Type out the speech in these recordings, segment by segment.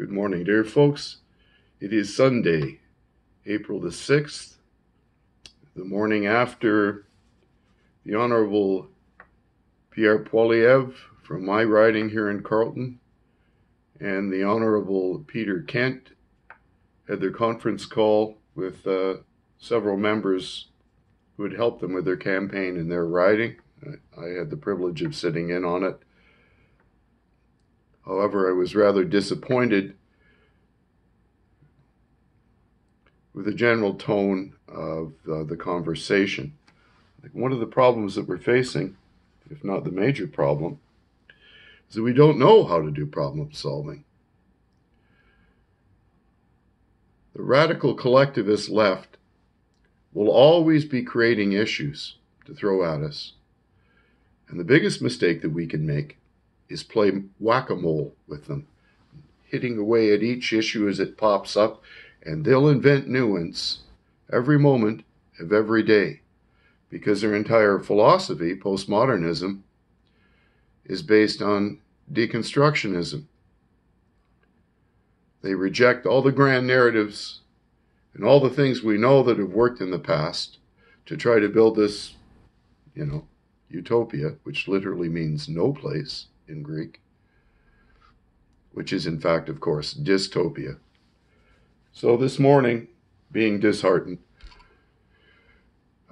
Good morning, dear folks. It is Sunday, April the 6th, the morning after the Honorable Pierre Poilievre from my riding here in Carleton and the Honorable Peter Kent had their conference call with several members who had helped them with their campaign and their riding. I had the privilege of sitting in on it. However, I was rather disappointed with the general tone of the conversation. One of the problems that we're facing, if not the major problem, is that we don't know how to do problem solving. The radical collectivist left will always be creating issues to throw at us. And the biggest mistake that we can make is play whack-a-mole with them, hitting away at each issue as it pops up, and they'll invent new ones every moment of every day, because their entire philosophy, postmodernism, is based on deconstructionism. They reject all the grand narratives and all the things we know that have worked in the past to try to build this, utopia, which literally means no place in Greek, which is in fact, of course, dystopia. So this morning, being disheartened,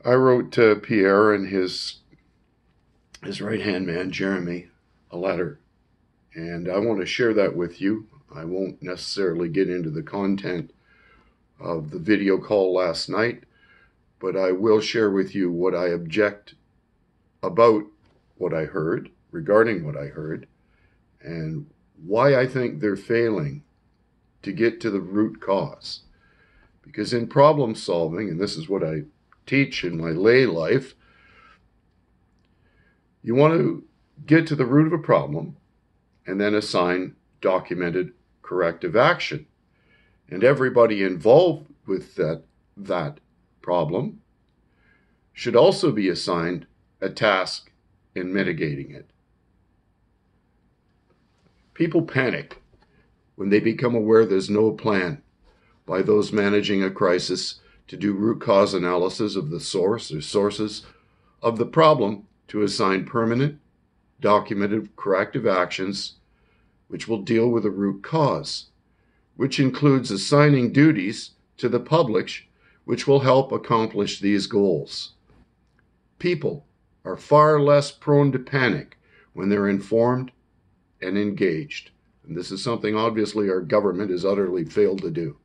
I wrote to Pierre and his right-hand man, Jeremy, a letter. And I want to share that with you. I won't necessarily get into the content of the video call last night, but I will share with you what I object about what I heard, regarding what I heard, and why I think they're failing to get to the root cause. Because in problem solving, and this is what I teach in my lay life, you want to get to the root of a problem and then assign documented corrective action. And everybody involved with that problem should also be assigned a task in mitigating it. People panic when they become aware there's no plan by those managing a crisis to do root cause analysis of the source or sources of the problem to assign permanent, documented corrective actions which will deal with the root cause, which includes assigning duties to the public which will help accomplish these goals. People are far less prone to panic when they're informed and engaged. And this is something obviously our government has utterly failed to do.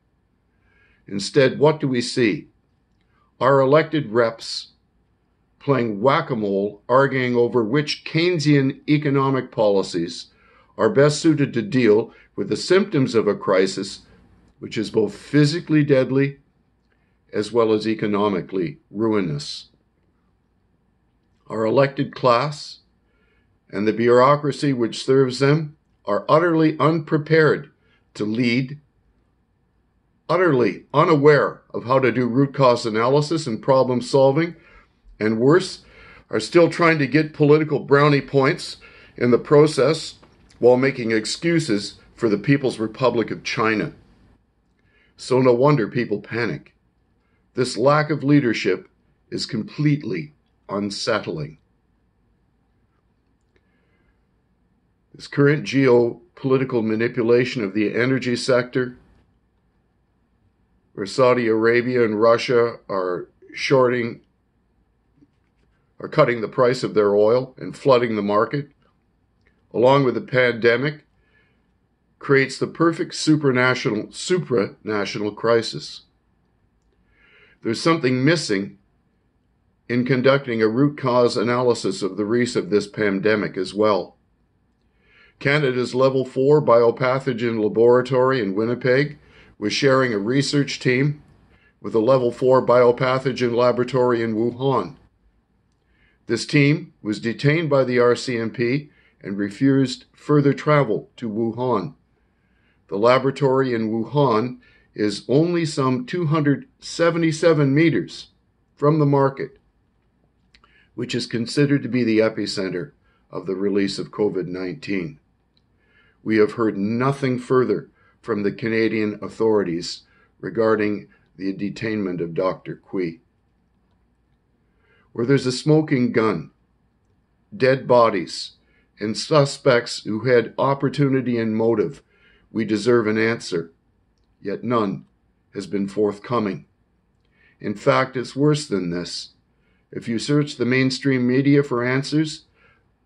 Instead, what do we see? Our elected reps playing whack-a-mole, arguing over which Keynesian economic policies are best suited to deal with the symptoms of a crisis which is both physically deadly as well as economically ruinous. Our elected class and the bureaucracy which serves them are utterly unprepared to lead, utterly unaware of how to do root cause analysis and problem solving, and worse, are still trying to get political brownie points in the process while making excuses for the People's Republic of China. So no wonder people panic. This lack of leadership is completely unsettling. This current geopolitical manipulation of the energy sector, where Saudi Arabia and Russia are cutting the price of their oil and flooding the market, along with the pandemic, creates the perfect supranational crisis. There's something missing in conducting a root cause analysis of the reason of this pandemic as well. Canada's Level 4 biopathogen laboratory in Winnipeg was sharing a research team with a Level 4 biopathogen laboratory in Wuhan. This team was detained by the RCMP and refused further travel to Wuhan. The laboratory in Wuhan is only some 277 meters from the market, which is considered to be the epicenter of the release of COVID-19. We have heard nothing further from the Canadian authorities regarding the detainment of Dr. Cui. Where there's a smoking gun, dead bodies, and suspects who had opportunity and motive, we deserve an answer, yet none has been forthcoming. In fact, it's worse than this. If you search the mainstream media for answers,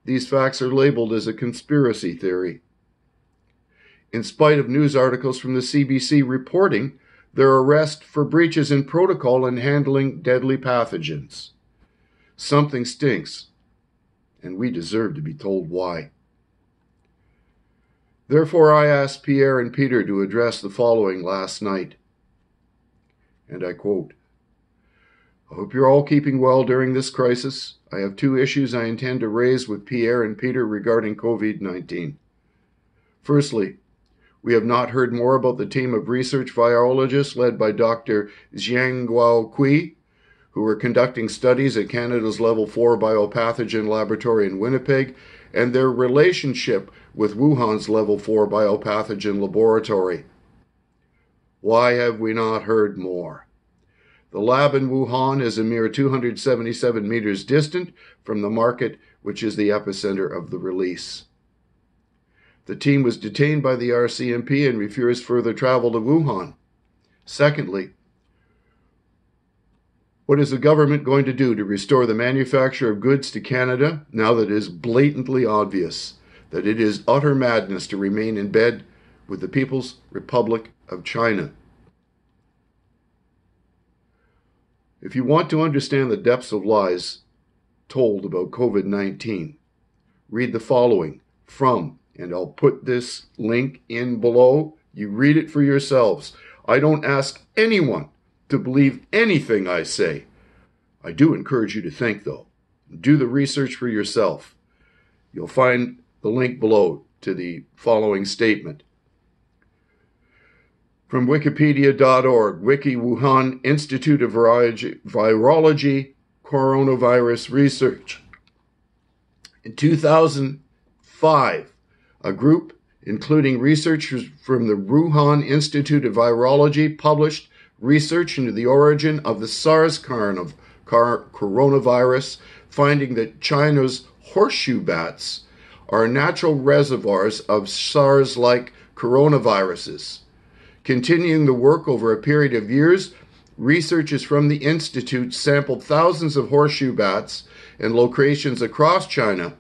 these facts are labeled as a conspiracy theory. In spite of news articles from the CBC reporting their arrest for breaches in protocol in handling deadly pathogens. Something stinks, and we deserve to be told why. Therefore, I asked Pierre and Peter to address the following last night. And I quote, "I hope you're all keeping well during this crisis. I have two issues I intend to raise with Pierre and Peter regarding COVID-19. Firstly, we have not heard more about the team of research virologists led by Dr. Jianguo Cui, who are conducting studies at Canada's Level 4 biopathogen laboratory in Winnipeg, and their relationship with Wuhan's Level 4 biopathogen laboratory. Why have we not heard more? The lab in Wuhan is a mere 277 meters distant from the market, which is the epicenter of the release. The team was detained by the RCMP and refused further travel to Wuhan. Secondly, what is the government going to do to restore the manufacture of goods to Canada now that it is blatantly obvious that it is utter madness to remain in bed with the People's Republic of China? If you want to understand the depths of lies told about COVID-19, read the following from, and I'll put this link in below. You read it for yourselves. I don't ask anyone to believe anything I say. I do encourage you to think, though. Do the research for yourself. You'll find the link below to the following statement. From wikipedia.org, Wiki Wuhan Institute of Virology Coronavirus Research. In 2005, a group, including researchers from the Wuhan Institute of Virology, published research into the origin of the SARS coronavirus, finding that China's horseshoe bats are natural reservoirs of SARS-like coronaviruses. Continuing the work over a period of years, researchers from the Institute sampled thousands of horseshoe bats in locations across China,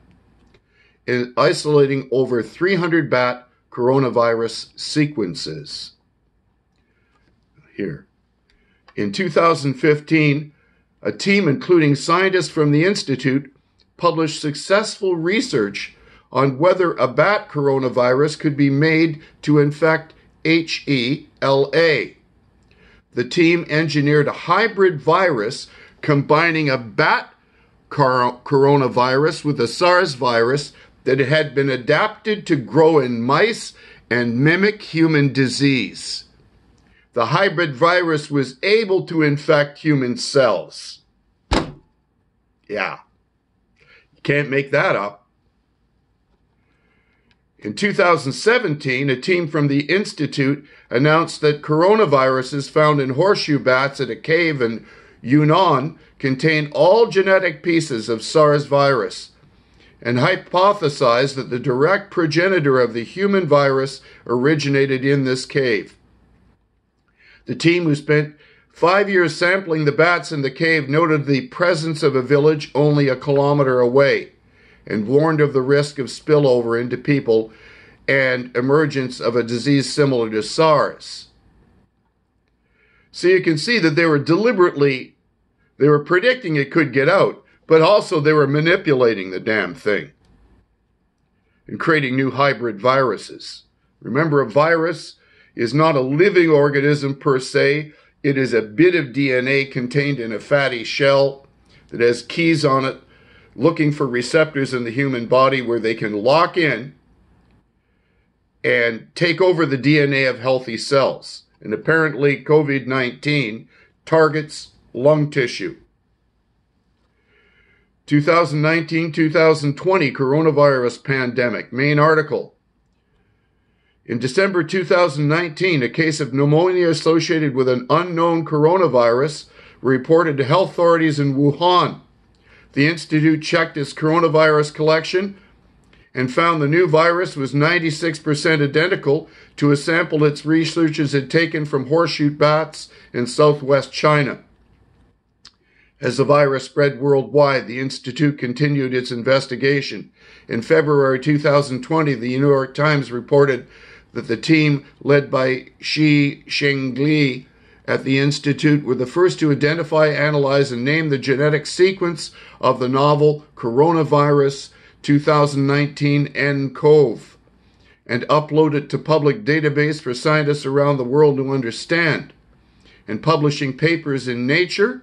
isolating over 300 bat coronavirus sequences. Here. In 2015, a team including scientists from the Institute published successful research on whether a bat coronavirus could be made to infect HELA. The team engineered a hybrid virus combining a bat coronavirus with a SARS virus that had been adapted to grow in mice and mimic human disease. The hybrid virus was able to infect human cells. Yeah, you can't make that up. In 2017, a team from the Institute announced that coronaviruses found in horseshoe bats at a cave in Yunnan contain all genetic pieces of SARS virus, and hypothesized that the direct progenitor of the human virus originated in this cave. The team, who spent 5 years sampling the bats in the cave, noted the presence of a village only a kilometer away and warned of the risk of spillover into people and emergence of a disease similar to SARS. So you can see that they were predicting it could get out, but also they were manipulating the damn thing and creating new hybrid viruses. Remember, a virus is not a living organism per se. It is a bit of DNA contained in a fatty shell that has keys on it, looking for receptors in the human body where they can lock in and take over the DNA of healthy cells. And apparently COVID-19 targets lung tissue. 2019-2020 coronavirus pandemic. Main article. In December 2019, a case of pneumonia associated with an unknown coronavirus reported to health authorities in Wuhan. The institute checked its coronavirus collection and found the new virus was 96% identical to a sample its researchers had taken from horseshoe bats in southwest China. As the virus spread worldwide, the institute continued its investigation. In February 2020, the New York Times reported that the team led by Shi Shengli at the institute were the first to identify, analyze, and name the genetic sequence of the novel coronavirus 2019 nCoV and upload it to public database for scientists around the world to understand. In publishing papers in Nature,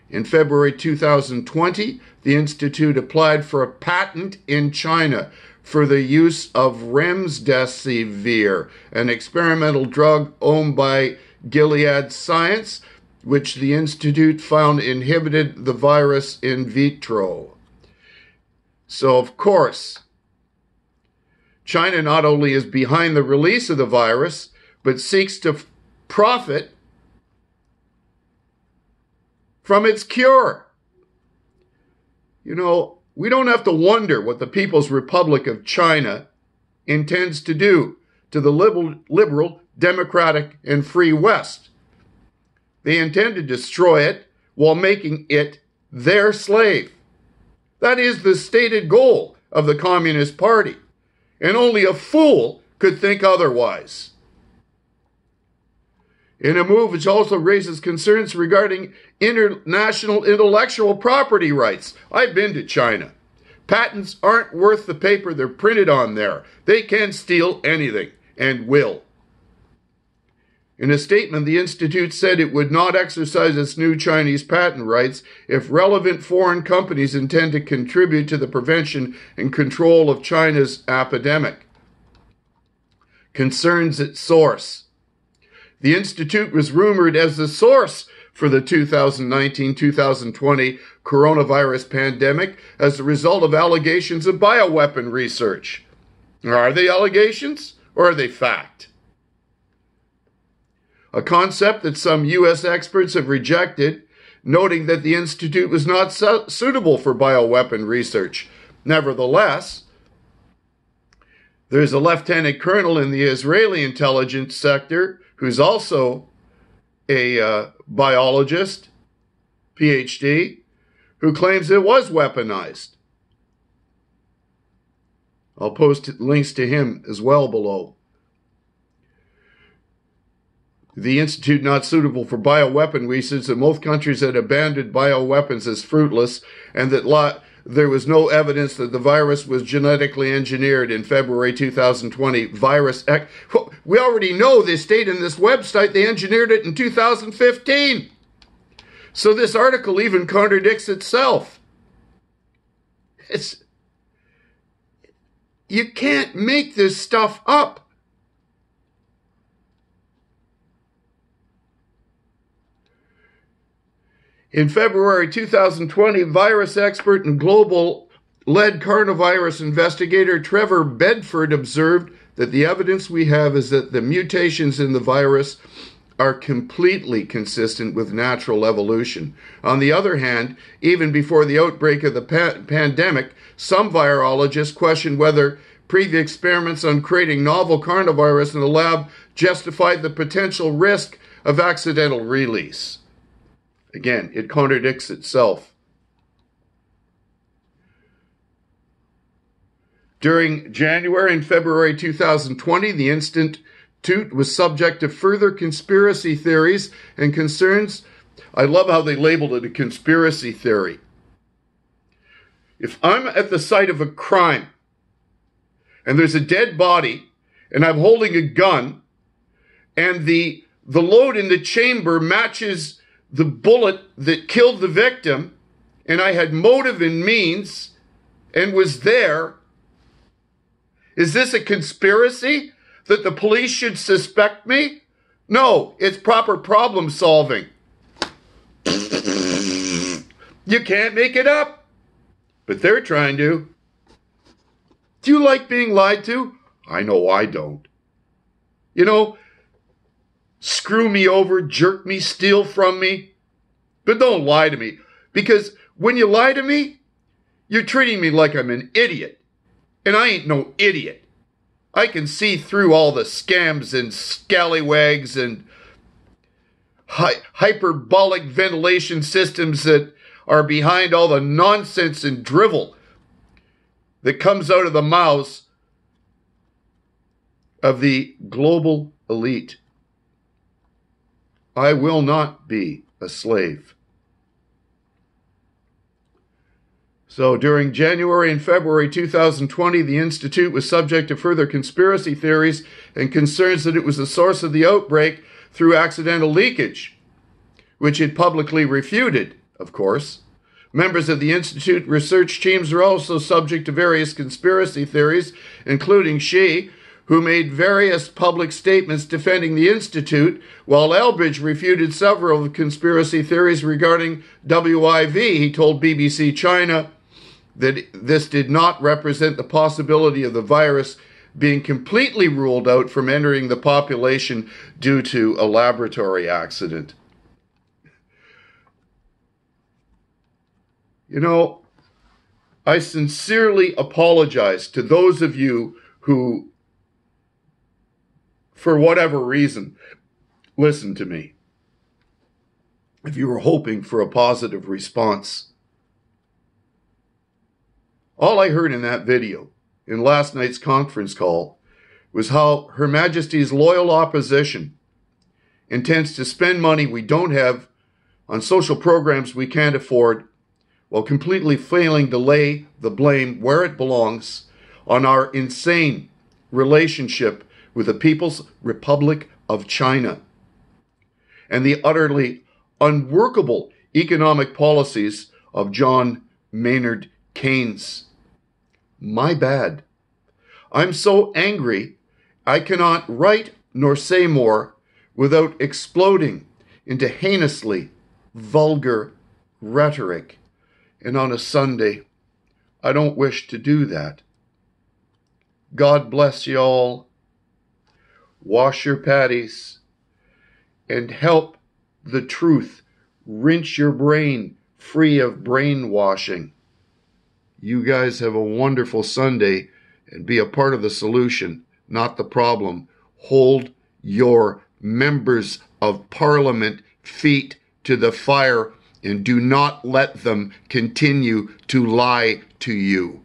in February 2020, the institute applied for a patent in China for the use of remdesivir, an experimental drug owned by Gilead Science, which the institute found inhibited the virus in vitro. So, of course, China not only is behind the release of the virus, but seeks to profit from its cure. You know, we don't have to wonder what the People's Republic of China intends to do to the liberal, democratic, and free West. They intend to destroy it while making it their slave. That is the stated goal of the Communist Party, and only a fool could think otherwise. In a move which also raises concerns regarding international intellectual property rights. I've been to China. Patents aren't worth the paper they're printed on there. They can steal anything, and will. In a statement, the Institute said it would not exercise its new Chinese patent rights if relevant foreign companies intend to contribute to the prevention and control of China's epidemic. Concerns its source. The Institute was rumored as the source for the 2019-2020 coronavirus pandemic as a result of allegations of bioweapon research. Are they allegations or are they fact? A concept that some U.S. experts have rejected, noting that the Institute was not suitable for bioweapon research. Nevertheless, there's a lieutenant colonel in the Israeli intelligence sector who's also a biologist, PhD, who claims it was weaponized. I'll post links to him as well below. The Institute not suitable for bioweapon research, that most countries had abandoned bioweapons as fruitless, and that there was no evidence that the virus was genetically engineered. In February 2020, we already know they state in this website they engineered it in 2015. So this article even contradicts itself. You can't make this stuff up. In February 2020, virus expert and global-led coronavirus investigator Trevor Bedford observed that the evidence we have is that the mutations in the virus are completely consistent with natural evolution. On the other hand, even before the outbreak of the pandemic, some virologists questioned whether previous experiments on creating novel coronavirus in the lab justified the potential risk of accidental release. Again, it contradicts itself. During January and February 2020, the Institute was subject to further conspiracy theories and concerns. I love how they labeled it a conspiracy theory. If I'm at the site of a crime and there's a dead body and I'm holding a gun and the load in the chamber matches the bullet that killed the victim, and I had motive and means and was there, is this a conspiracy that the police should suspect me? No, it's proper problem solving. You can't make it up, but they're trying to. Do you like being lied to? I know I don't. You know, screw me over, jerk me, steal from me. But don't lie to me. Because when you lie to me, you're treating me like I'm an idiot. And I ain't no idiot. I can see through all the scams and scallywags and hyperbolic ventilation systems that are behind all the nonsense and drivel that comes out of the mouths of the global elite. I will not be a slave. So during January and February 2020, the Institute was subject to further conspiracy theories and concerns that it was the source of the outbreak through accidental leakage, which it publicly refuted, of course. Members of the Institute research teams were also subject to various conspiracy theories, including Xi, who made various public statements defending the Institute, while Elbridge refuted several of the conspiracy theories regarding WIV. He told BBC China that this did not represent the possibility of the virus being completely ruled out from entering the population due to a laboratory accident. You know, I sincerely apologize to those of you who, for whatever reason, listened to me. If you were hoping for a positive response. All I heard in that video, in last night's conference call, was how Her Majesty's loyal opposition intends to spend money we don't have on social programs we can't afford, while completely failing to lay the blame where it belongs on our insane relationship with the People's Republic of China and the utterly unworkable economic policies of John Maynard Keynes. My bad. I'm so angry I cannot write nor say more without exploding into heinously vulgar rhetoric. And on a Sunday, I don't wish to do that. God bless you all. Wash your patties and help the truth rinse your brain free of brainwashing. You guys have a wonderful Sunday and be a part of the solution, not the problem. Hold your members of Parliament feet to the fire and do not let them continue to lie to you.